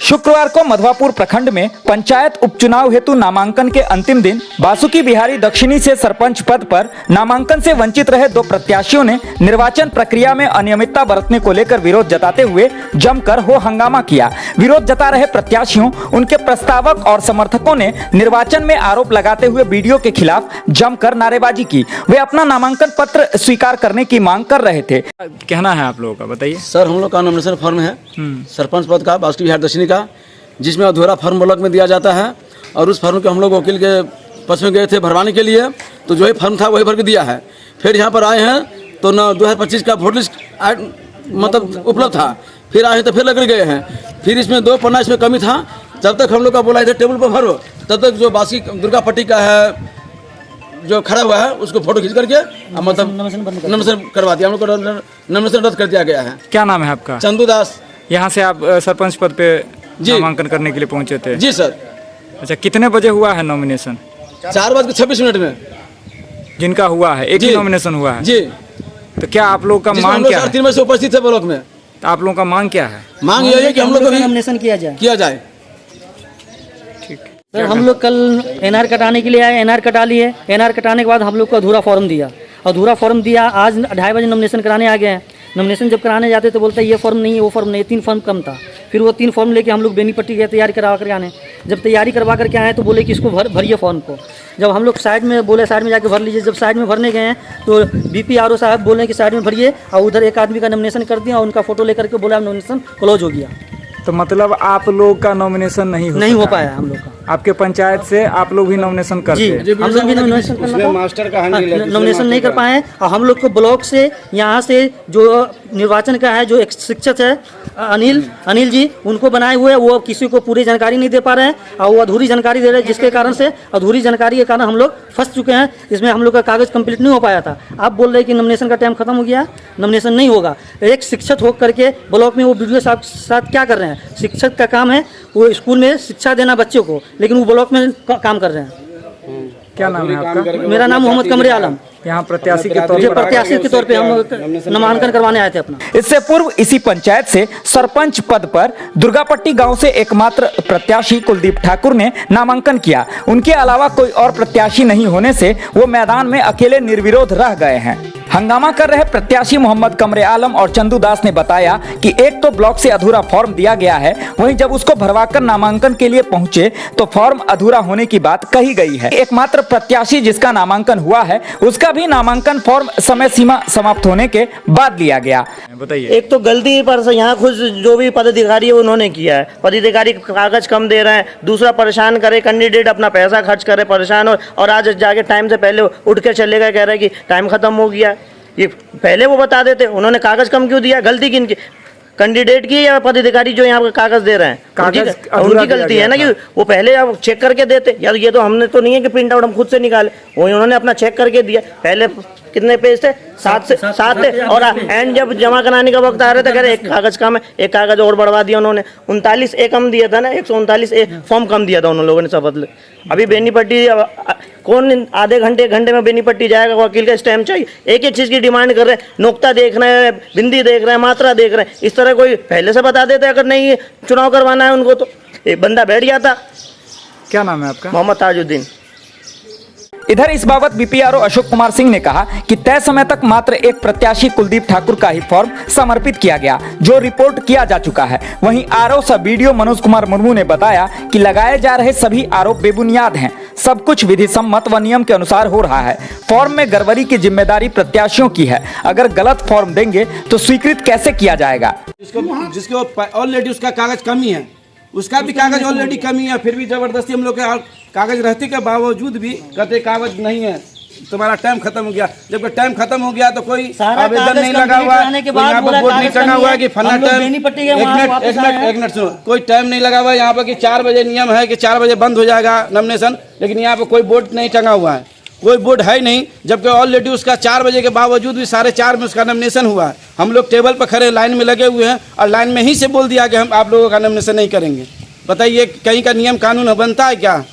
शुक्रवार को मधवापुर प्रखंड में पंचायत उपचुनाव हेतु नामांकन के अंतिम दिन बासुकी बिहारी दक्षिणी से सरपंच पद पर नामांकन से वंचित रहे दो प्रत्याशियों ने निर्वाचन प्रक्रिया में अनियमितता बरतने को लेकर विरोध जताते हुए जमकर हो हंगामा किया। विरोध जता रहे प्रत्याशियों, उनके प्रस्तावक और समर्थकों ने निर्वाचन में आरोप लगाते हुए बीडीओ के खिलाफ जमकर नारेबाजी की। वे अपना नामांकन पत्र स्वीकार करने की मांग कर रहे थे। कहना है आप लोगों का, बताइए सर। हम लोग का नॉमिनेशन फॉर्म है सरपंच पद का बासुकी बिहारी दक्षिणी का, जिसमें अधूरा फॉर्म ब्लॉक में दिया जाता है और उस फॉर्म को हम लोग वकील के पास में गए थे भरवाने के लिए, तो जो ही फॉर्म था वही भर के दिया है। फिर यहाँ पर आए हैं तो 2025 का वोट लिस्ट मतलब उपलब्ध था, फिर आए तो फिर लग गए हैं। फिर इसमें 2 पन्ना इसमें कमी था। जब तक हम लोग का बोला इधर टेबल पर भरो, तब तक जो बासुकी दुर्गा पट्टी का है जो खड़ा हुआ है उसको फोटो खींच करके मतलब नॉमिनेशन करवा दिया। हम लोग को नॉमिनेशन रद्द कर दिया गया है। क्या नाम है आपका? चंदू दास। यहाँ से आप सरपंच पद पे नामांकन करने के लिए पहुँचे थे? जी सर। अच्छा, कितने बजे हुआ है नॉमिनेशन? 4:26 में। जिनका हुआ है एक ही नॉमिनेशन हुआ है जी। तो क्या आप लोग का मांग क्या है? 3 बजे से उपस्थित है ब्लॉक में। तो आप लोगों का मांग क्या है? मांग यही है कि हम लोग को भी नॉमिनेशन किया जाए। ठीक। सर, हम लोग कल एनआर कटाने के लिए आए, एनआर कटा लिए। एनआर कटाने के बाद हम लोग को अधूरा फॉर्म दिया। आज 2:30 बजे नॉमिनेशन कराने आ गए हैं। नॉमिनेशन जब कराने जाते तो बोलते हैं ये फॉर्म नहीं है, वो फॉर्म नहीं है, 3 फॉर्म कम था। फिर वो 3 फॉर्म लेके हम लोग बेनीपट्टी गए तैयारी करवा कर आने। जब तैयारी करवा करके आए तो बोले कि इसको भरिए फॉर्म को। जब हम लोग साइड में बोले साइड में जाके भर लीजिए, जब साइड में भरने गए हैं तो बीपीआरओ साहब बोले कि साइड में भरिए, और उधर एक आदमी का नॉमिनेशन कर दिया और उनका फोटो लेकर के बोला नॉमिनेशन क्लोज हो गया। तो मतलब आप लोग का नॉमिनेशन नहीं हो पाया हम लोग का। आपके पंचायत से आप लोग भी नॉमिनेशन करते हैं? जी, हम लोग भी नॉमिनेशन नॉमिनेशन नहीं कर पाए। और हम लोग को ब्लॉक से यहाँ से जो निर्वाचन का है जो एक शिक्षक है अनिल जी, उनको बनाए हुए वो किसी को पूरी जानकारी नहीं दे पा रहे हैं और वो अधूरी जानकारी दे रहे हैं, जिसके कारण से अधूरी जानकारी के कारण हम लोग फंस चुके हैं। इसमें हम लोग का कागज कंप्लीट नहीं हो पाया था। आप बोल रहे हैं कि नॉमिनेशन का टाइम खत्म हो गया, नॉमिनेशन नहीं होगा। एक शिक्षक हो करके ब्लॉक में वो वीडियो साथ क्या कर रहे हैं? शिक्षक का काम है वो स्कूल में शिक्षा देना बच्चों को, लेकिन वो ब्लॉक में काम कर रहे हैं। क्या नाम है आपका? मेरा नाम मोहम्मद कमरे आलम। यहाँ प्रत्याशी के तौर पे हम नामांकन करवाने आए थे अपना। इससे पूर्व इसी पंचायत से सरपंच पद पर दुर्गापट्टी गांव से एकमात्र प्रत्याशी कुलदीप ठाकुर ने नामांकन किया। उनके अलावा कोई और प्रत्याशी नहीं होने से वो मैदान में अकेले निर्विरोध रह गए हैं। हंगामा कर रहे प्रत्याशी मोहम्मद कमरे आलम और चंदू दास ने बताया कि एक तो ब्लॉक से अधूरा फॉर्म दिया गया है, वहीं जब उसको भरवाकर नामांकन के लिए पहुंचे तो फॉर्म अधूरा होने की बात कही गई है। एकमात्र प्रत्याशी जिसका नामांकन हुआ है उसका भी नामांकन फॉर्म समय सीमा समाप्त होने के बाद लिया गया। बताइए। एक तो गलती पर यहाँ खुद जो भी पदाधिकारी है उन्होंने किया है। पदाधिकारी कागज कम दे रहे हैं, दूसरा परेशान करे, कैंडिडेट अपना पैसा खर्च करे परेशान और आज जाके टाइम से पहले उठ के चले गए, कह रहे कि टाइम खत्म हो गया। ये पहले वो बता देते, उन्होंने कागज कम क्यों दिया? गलती किनकी? कैंडिडेट की या पदाधिकारी जो यहाँ पर कागज दे रहे हैं? उनकी गलती है ना कि वो पहले आप चेक करके देते। यार ये तो हमने तो नहीं है कि प्रिंट आउट हम खुद से निकाले, वो उन्होंने अपना चेक करके दिया। पहले कितने पेज थे? 7 थे और एंड जब जमा कराने का वक्त आ रहा था कह रहे एक कागज कम है, एक कागज और बढ़वा दिया उन्होंने। 39 ए कम दिया था ना, 139 ए फॉर्म कम दिया था उन लोगों ने सब बदले। अभी बेनीपट्टी कौन आधे घंटे में बेनीपट्टी जाएगा? वकील का स्टैम्प चाहिए। एक चीज़ की डिमांड कर रहे हैं, नुक्ता देख रहे हैं, बिंदी देख रहे हैं, मात्रा देख रहे हैं। इस तरह कोई पहले से बता देते अगर नहीं चुनाव करवाना है उनको तो एक बंदा बैठ जाता। क्या नाम है आपका? मोहम्मद ताजुद्दीन। इधर इस बाबत बीपीआरओ अशोक कुमार सिंह ने कहा कि तय समय तक मात्र एक प्रत्याशी कुलदीप ठाकुर का ही फॉर्म समर्पित किया गया, जो रिपोर्ट किया जा चुका है। वहीं आरओ सब बीडीओ मनोज कुमार मुर्मू ने बताया कि लगाए जा रहे सभी आरोप बेबुनियाद हैं। सब कुछ विधि सम्मत व नियम के अनुसार हो रहा है। फॉर्म में गड़बड़ी की जिम्मेदारी प्रत्याशियों की है। अगर गलत फॉर्म देंगे तो स्वीकृत कैसे किया जाएगा? जिसको ऑलरेडी उसका कागज कमी है, उसका भी कागज ऑलरेडी कमी है, फिर भी जबरदस्ती हम लोग के कागज रहते के बावजूद भी कहते कागज नहीं है, तुम्हारा टाइम खत्म हो गया। जब टाइम खत्म हो गया तो कोई आवेदन नहीं लगा हुआ है, यहाँ पर बोर्ड नहीं टंगा हुआ है कि फला टाइम। एक मिनट सुनो, कोई टाइम नहीं लगा हुआ है यहाँ पर कि 4 बजे नियम है कि 4 बजे बंद हो जाएगा नॉमिनेशन, लेकिन यहाँ पर कोई बोर्ड नहीं टंगा हुआ है, कोई बोर्ड है नहीं। जबकि ऑलरेडी उसका 4 बजे के बावजूद भी 4:30 में उसका नॉमिनेशन हुआ है। हम लोग टेबल पर खड़े लाइन में लगे हुए हैं और लाइन में ही से बोल दिया कि हम आप लोगों का नॉमिनेशन नहीं करेंगे। बताइए कहीं का नियम कानून बनता है क्या?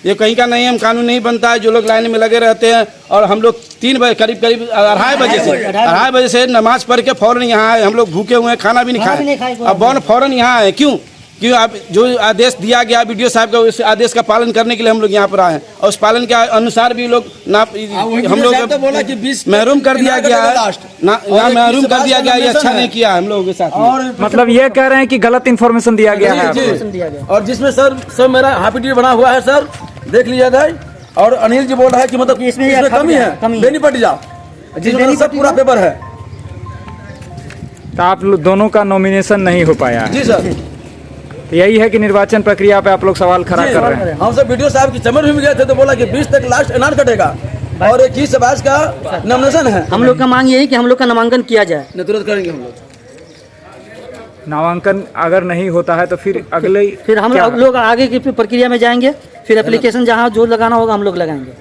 ये कहीं का नियम कानून नहीं बनता है। जो लोग लाइन में लगे रहते हैं और हम लोग 3 बजे करीब 2:30 बजे से नमाज पढ़ के फौरन यहाँ आए। हम लोग भूखे हुए हैं, खाना भी नहीं खाए, अब फौरन यहाँ आए। क्यों? कि आप जो आदेश दिया गया वीडियो साहब का, उस आदेश का पालन करने के लिए हम लोग यहाँ पर आए हैं और उस पालन के अनुसार भी लोग ना हम लोग तो बोला कि 20 महरूम कर दिया गया है ना महरूम कर दिया गया, ये अच्छा नहीं किया हम लोगों के साथ में। और मतलब ये कह रहे हैं कि गलत इन्फॉर्मेशन दिया गया है जी, आपको। दिया गया। और जिसमें सर मेरा हाफिटी बना हुआ है सर, देख लीजिए भाई। और अनिल जी बोल रहा है कि मतलब इसमें इसमें खप कमी गया, है, कमी है। बेनीपट्टी जाओ, जिसमें सब पूरा पेपर है। तो आप लोग दोनों का नॉमिनेशन नहीं हो पाया है। जी सर, तो यही है कि निर्वाचन प्रक्रिया पे आप लोग सवाल खड़ा कर रहे हैं। हम सब वीडियो साहब की चमन में गए थे तो बोला कि 20 तक लास्ट ऐलान कटेगा और 21 से 22 का नॉमिनेशन है। हम लोग का मांग यही कि हम लोग का नामांकन किया जाए। तुरंत करेंगे हम लोग। नामांकन अगर नहीं होता है तो फिर अगले फिर हम क्या? लोग आगे की प्रक्रिया में जाएंगे, फिर एप्लीकेशन जहाँ जो लगाना होगा हम लोग लगाएंगे।